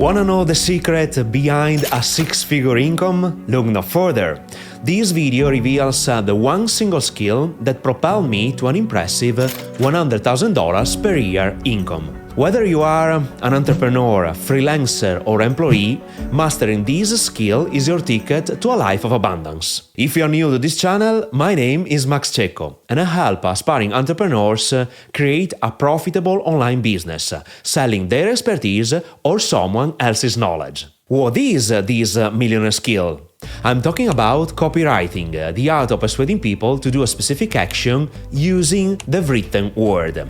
Wanna know the secret behind a six-figure income? Look no further. This video reveals the one single skill that propelled me to an impressive $100,000 per year income. Whether you are an entrepreneur, freelancer or employee, mastering this skill is your ticket to a life of abundance. If you are new to this channel, my name is Cecco and I help aspiring entrepreneurs create a profitable online business, selling their expertise or someone else's knowledge. What is this millionaire skill? I'm talking about copywriting, the art of persuading people to do a specific action using the written word.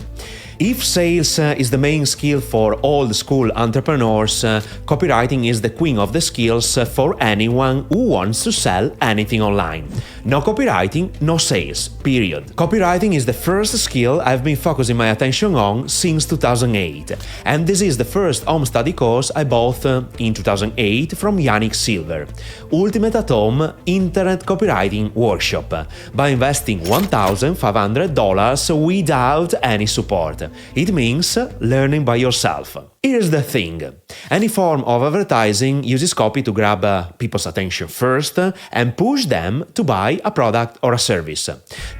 If sales is the main skill for old school entrepreneurs, copywriting is the queen of the skills for anyone who wants to sell anything online. No copywriting, no sales, period. Copywriting is the first skill I've been focusing my attention on since 2008, and this is the first home study course I bought in 2008 from Yannick Silver, Ultimate at Home Internet Copywriting Workshop, by investing $1,500 without any support. It means learning by yourself. Here's the thing. Any form of advertising uses copy to grab people's attention first and push them to buy a product or a service.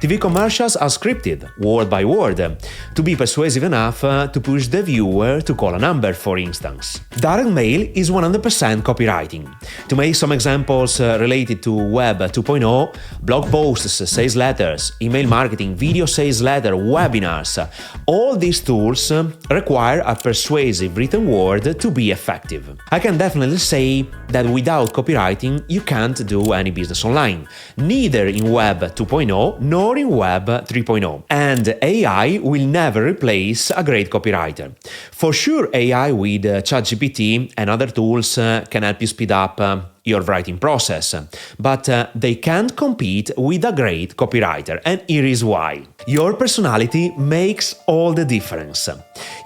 TV commercials are scripted, word by word, to be persuasive enough to push the viewer to call a number, for instance. Direct mail is 100% copywriting. To make some examples related to Web 2.0, blog posts, sales letters, email marketing, video sales letter, webinars, all these tools require a persuasive written word to be effective. I can definitely say that without copywriting you can't do any business online, neither in Web 2.0 nor in Web 3.0. And AI will never replace a great copywriter. For sure, AI with ChatGPT and other tools can help you speed up your writing process, but they can't compete with a great copywriter, and here is why. Your personality makes all the difference.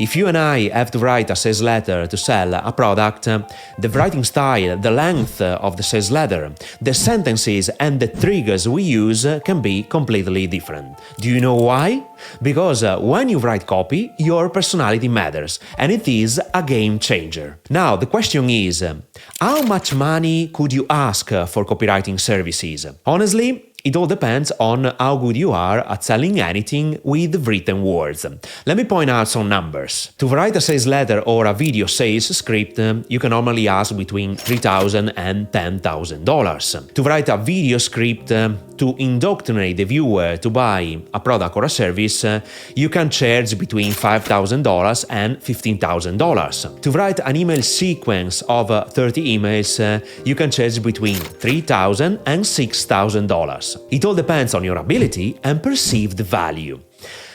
If you and I have to write a sales letter to sell a product, the writing style, the length of the sales letter, the sentences and the triggers we use can be completely different. Do you know why? Because when you write copy, your personality matters, and it is a game changer. Now, the question is, how much money could you ask for copywriting services? Honestly, it all depends on how good you are at selling anything with written words. Let me point out some numbers. To write a sales letter or a video sales script, you can normally ask between $3,000 and $10,000. To write a video script to indoctrinate the viewer to buy a product or a service, you can charge between $5,000 and $15,000. To write an email sequence of 30 emails, you can charge between $3,000 and $6,000. It all depends on your ability and perceived value.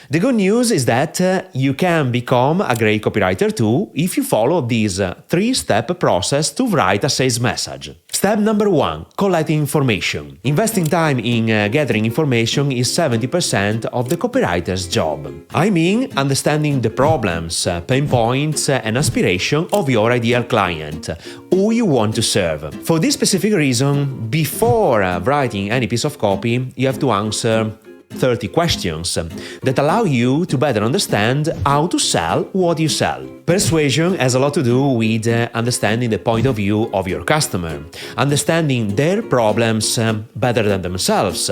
The good news is that you can become a great copywriter too if you follow this three-step process to write a sales message. Step number 1. Collecting information. Investing time in gathering information is 70% of the copywriter's job. I mean, understanding the problems, pain points and aspiration of your ideal client, who you want to serve. For this specific reason, before writing any piece of copy, you have to answer 30 questions that allow you to better understand how to sell what you sell. Persuasion has a lot to do with understanding the point of view of your customer, understanding their problems better than themselves,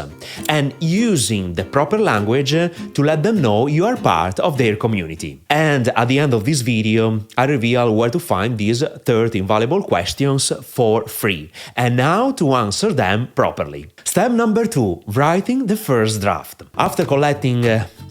and using the proper language to let them know you are part of their community. And at the end of this video, I reveal where to find these 30 invaluable questions for free, and how to answer them properly. Step number 2. Writing the first draft. After collecting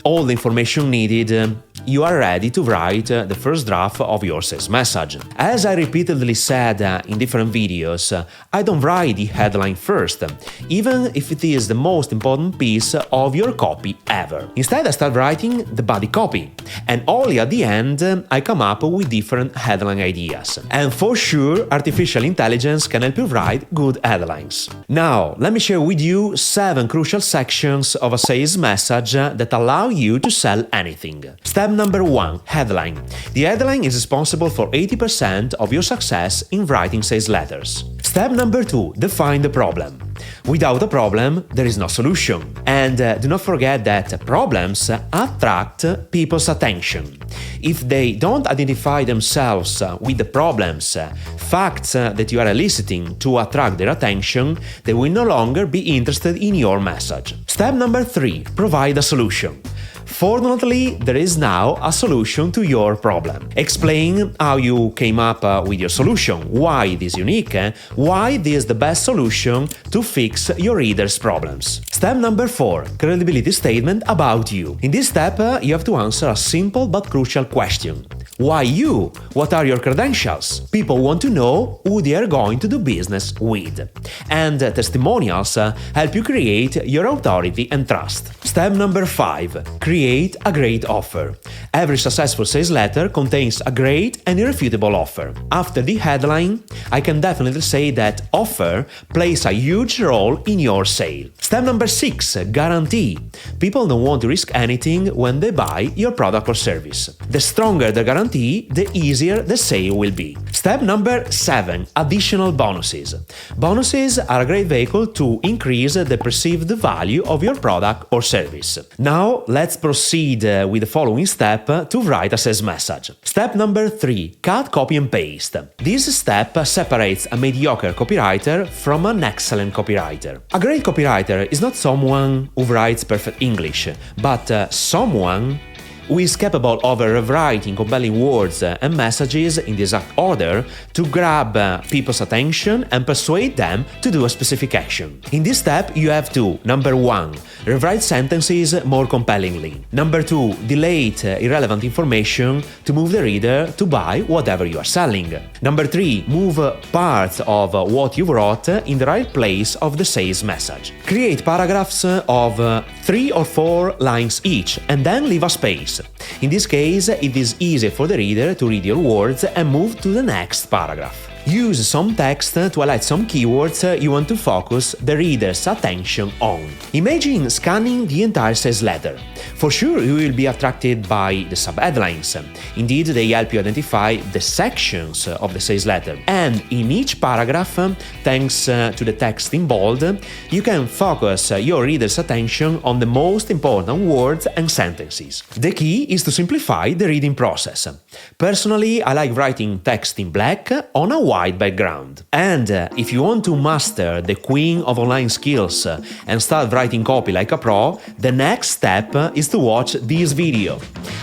all the information needed, you are ready to write the first draft of your sales message. As I repeatedly said in different videos, I don't write the headline first, even if it is the most important piece of your copy ever. Instead, I start writing the body copy, and only at the end I come up with different headline ideas. And for sure, artificial intelligence can help you write good headlines. Now, let me share with you 7 crucial sections of a sales message that allow you to sell anything. Step number 1. Headline. The headline is responsible for 80% of your success in writing sales letters. Step number 2. Define the problem. Without a problem, there is no solution. And do not forget that problems attract people's attention. If they don't identify themselves with the problems, facts that you are eliciting to attract their attention, they will no longer be interested in your message. Step number 3. Provide a solution. Fortunately, there is now a solution to your problem. Explain how you came up with your solution, why it is unique, why this is the best solution to fix your readers' problems. Step number 4. Credibility statement about you. In this step, you have to answer a simple but crucial question. Why you? What are your credentials? People want to know who they are going to do business with. And testimonials help you create your authority and trust. Step number 5. Create a great offer. Every successful sales letter contains a great and irrefutable offer. After the headline, I can definitely say that offer plays a huge role in your sale. Step number 6. Guarantee. People don't want to risk anything when they buy your product or service. The stronger the guarantee, the easier the sale will be. Step number 7. Additional bonuses. Bonuses are a great vehicle to increase the perceived value of your product or service. Now, let's proceed with the following step to write a sales message. Step number 3. Cut, copy and paste. This step separates a mediocre copywriter from an excellent copywriter. A great copywriter is not someone who writes perfect English, but someone who is capable of rewriting compelling words and messages in the exact order to grab people's attention and persuade them to do a specific action. In this step, you have to, number 1, rewrite sentences more compellingly. Number 2, delete irrelevant information to move the reader to buy whatever you are selling. Number 3, move parts of what you wrote in the right place of the sales message. Create paragraphs of 3 or 4 lines each and then leave a space. In this case, it is easier for the reader to read your words and move to the next paragraph. Use some text to highlight some keywords you want to focus the reader's attention on. Imagine scanning the entire sales letter. For sure, you will be attracted by the sub-headlines. Indeed, they help you identify the sections of the sales letter. And in each paragraph, thanks to the text in bold, you can focus your reader's attention on the most important words and sentences. The key is to simplify the reading process. Personally, I like writing text in black on a white background. And if you want to master the queen of online skills and start writing copy like a pro, the next step is to watch this video.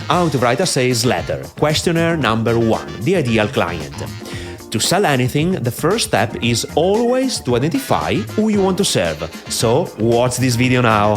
How to write a sales letter. Questionnaire number 1. The ideal client. To sell anything, the first step is always to identify who you want to serve. So watch this video now.